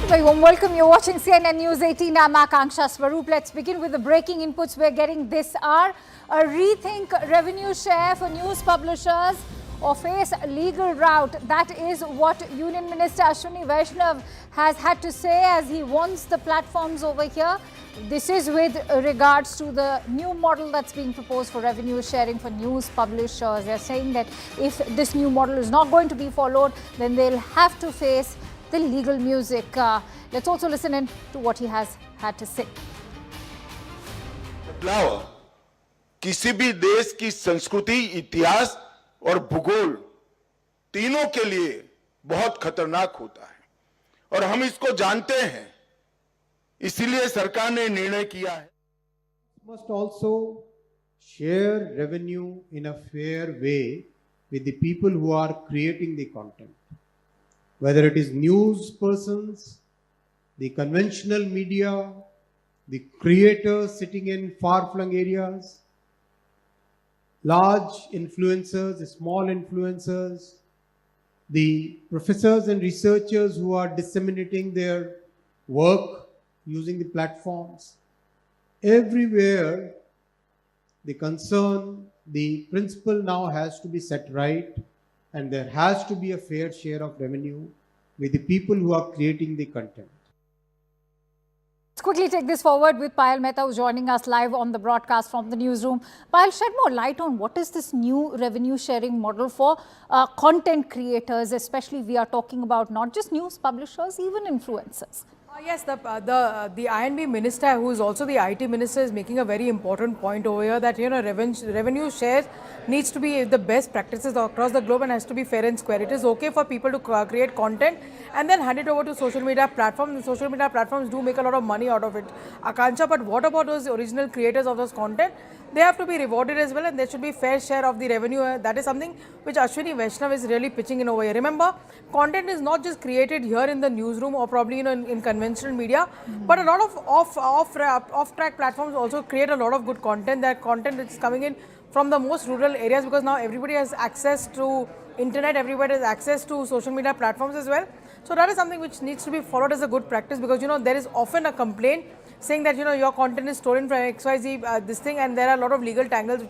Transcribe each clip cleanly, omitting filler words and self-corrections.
Very warm welcome. You're watching CNN News 18. I'm Akanksha Swaroop. Let's begin with the breaking inputs we're getting this hour. A rethink revenue share for news publishers or face legal route. That is what Union Minister Ashwini Vaishnaw has had to say as he wants the platforms over here. This is with regards to the new model that's being proposed for revenue sharing for news publishers. They're saying that if this new model is not going to be followed, then they'll have to face the legal music. Let's also listen in to what he has had to say. बदलाव किसी भी देश की संस्कृति, इतिहास और भूगोल तीनों के लिए बहुत खतरनाक होता है और हम इसको जानते हैं, इसीलिए सरकार ने निर्णय किया है. Must also share revenue in a fair way with the people who are creating the content. Whether it is news persons, the conventional media, the creators sitting in far-flung areas, large influencers, small influencers, the professors and researchers who are disseminating their work using the platforms. Everywhere, the concern, the principle now has to be set right, and there has to be a fair share of revenue with the people who are creating the content. Let's quickly take this forward with Payal Mehta, who's joining us live on the broadcast from the newsroom. Payal, shed more light on what is this new revenue sharing model for content creators, especially we are talking about not just news publishers, even influencers. Yes, the I&B minister, who is also the IT minister, is making a very important point over here that, you know, revenue share needs to be the best practices across the globe and has to be fair and square. It is okay for people to create content and then hand it over to social media platforms. The social media platforms do make a lot of money out of it, Akanksha, but what about those original creators of those content? They have to be rewarded as well, and there should be fair share of the revenue. That is something which Ashwini Vaishnaw is really pitching in over here. Remember, content is not just created here in the newsroom or probably, you know, in conventional media, but a lot of off-track platforms also create a lot of good content. That content is coming in from the most rural areas, because now everybody has access to internet, everybody has access to social media platforms as well. So that is something which needs to be followed as a good practice, because, you know, there is often a complaint saying that, you know, your content is stolen from XYZ this thing, and there are a lot of legal tangles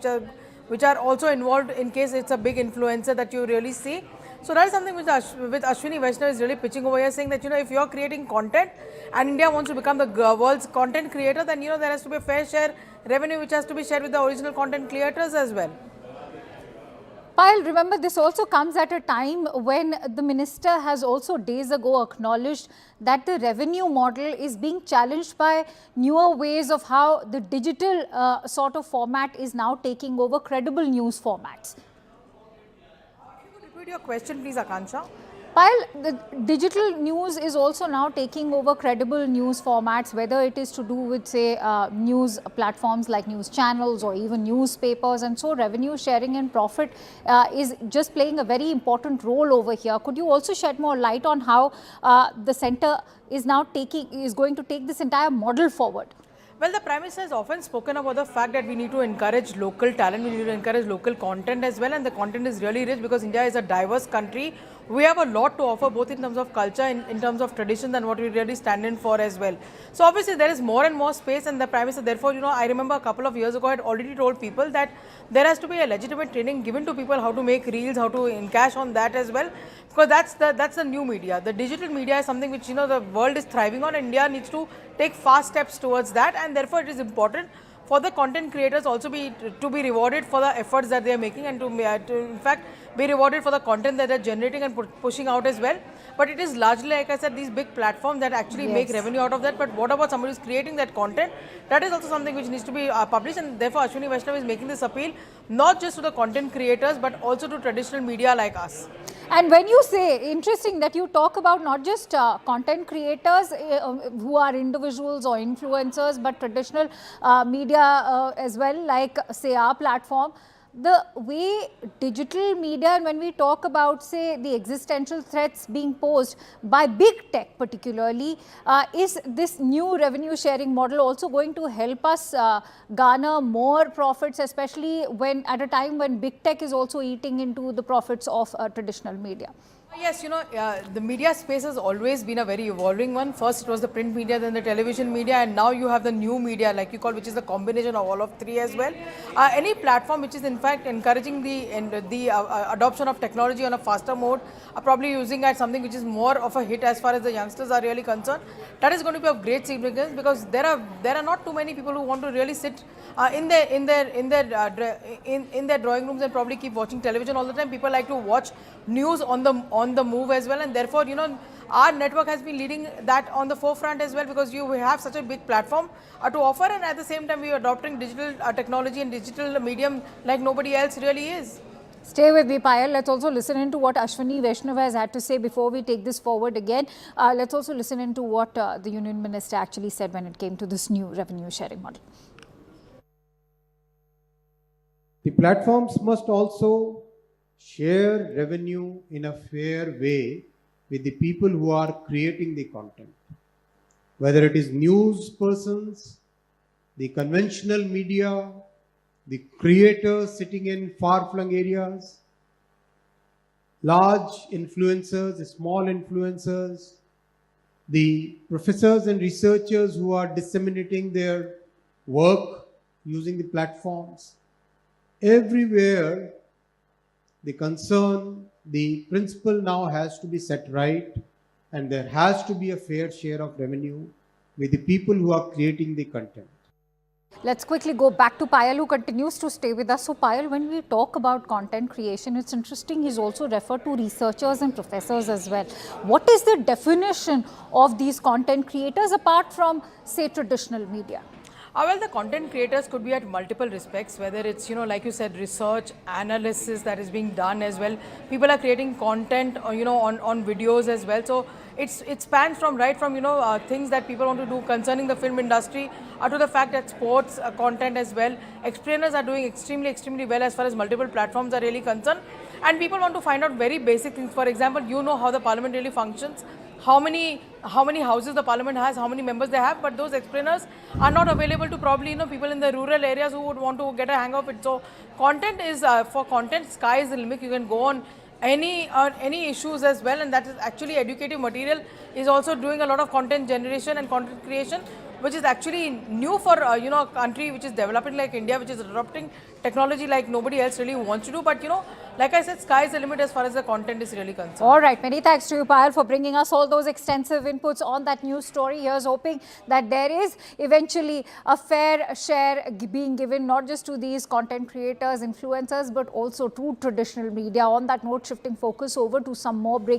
which are also involved in case it's a big influencer that you really see. So that is something which Ashwini Vaishnaw is really pitching over here, saying that, you know, if you are creating content and India wants to become the world's content creator, then, you know, there has to be a fair share revenue which has to be shared with the original content creators as well. Payal, remember, this also comes at a time when the minister has also days ago acknowledged that the revenue model is being challenged by newer ways of how the digital sort of format is now taking over credible news formats. Repeat your question, please, Akanksha. Payal, the digital news is also now taking over credible news formats, whether it is to do with, say, news platforms like news channels or even newspapers, and so revenue sharing and profit is just playing a very important role over here. Could you also shed more light on how the centre is now going to take this entire model forward? Well, the Prime Minister has often spoken about the fact that we need to encourage local talent, we need to encourage local content as well, and the content is really rich because India is a diverse country. We have a lot to offer, both in terms of culture, in terms of tradition, and what we really stand in for as well. So obviously there is more and more space, and the Prime Minister, therefore, you know, I remember a couple of years ago I had already told people that there has to be a legitimate training given to people how to make reels, how to encash on that as well, because that's the new media. The digital media is something which, you know, the world is thriving on. India needs to take fast steps towards that, and therefore it is important for the content creators also to be rewarded for the efforts that they are making, and to in fact be rewarded for the content that they are generating and pushing out as well. But it is largely, like I said, these big platforms that actually make revenue out of that. But what about somebody who is creating that content? That is also something which needs to be published, and therefore Ashwini Vaishnaw is making this appeal not just to the content creators but also to traditional media like us. And when you say, interesting that you talk about not just content creators who are individuals or influencers, but traditional media as well, like, say, our platform. The way digital media, and when we talk about, say, the existential threats being posed by big tech particularly, is this new revenue sharing model also going to help us garner more profits, especially when at a time when big tech is also eating into the profits of traditional media? Yes, the media space has always been a very evolving one. First, it was the print media, then the television media, and now you have the new media, like you call, which is the combination of all of three as well. Any platform which is in fact encouraging the adoption of technology on a faster mode, are probably using at something which is more of a hit as far as the youngsters are really concerned. That is going to be of great significance because there are not too many people who want to really sit in their drawing rooms and probably keep watching television all the time. People like to watch news on the move as well, and therefore our network has been leading that on the forefront as well, because we have such a big platform to offer, and at the same time we are adopting digital technology and digital medium like nobody else really is. Stay with me, Payal. Let's also listen into what Ashwini Vaishnaw has had to say before we take this forward again. Let's also listen into what the Union Minister actually said when it came to this new revenue sharing model. The platforms must also share revenue in a fair way with the people who are creating the content. Whether it is news persons, the conventional media, the creators sitting in far-flung areas, large influencers, the small influencers, the professors and researchers who are disseminating their work using the platforms. Everywhere, the concern, the principle now has to be set right, and there has to be a fair share of revenue with the people who are creating the content. Let's quickly go back to Payal, who continues to stay with us. So Payal, when we talk about content creation, it's interesting he's also referred to researchers and professors as well. What is the definition of these content creators apart from, say, traditional media? Well, the content creators could be at multiple respects, whether it's, like you said, research, analysis that is being done as well. People are creating content, on videos as well. So it spans from things that people want to do concerning the film industry to the fact that sports content as well. Explainers are doing extremely well as far as multiple platforms are really concerned. And people want to find out very basic things. For example, how the parliament really functions, how many houses the parliament has, how many members they have, but those explainers are not available to probably people in the rural areas who would want to get a hang of it. So content is for content, sky is the limit. You can go on any issues as well, and that is actually educative material is also doing a lot of content generation and content creation, which is actually new for a country which is developing like India, which is adopting technology like nobody else really wants to do. But like I said, sky is the limit as far as the content is really concerned. All right, many thanks to you, Payal, for bringing us all those extensive inputs on that news story. Here's hoping that there is eventually a fair share being given not just to these content creators, influencers, but also to traditional media. On that note, shifting focus over to some more breaking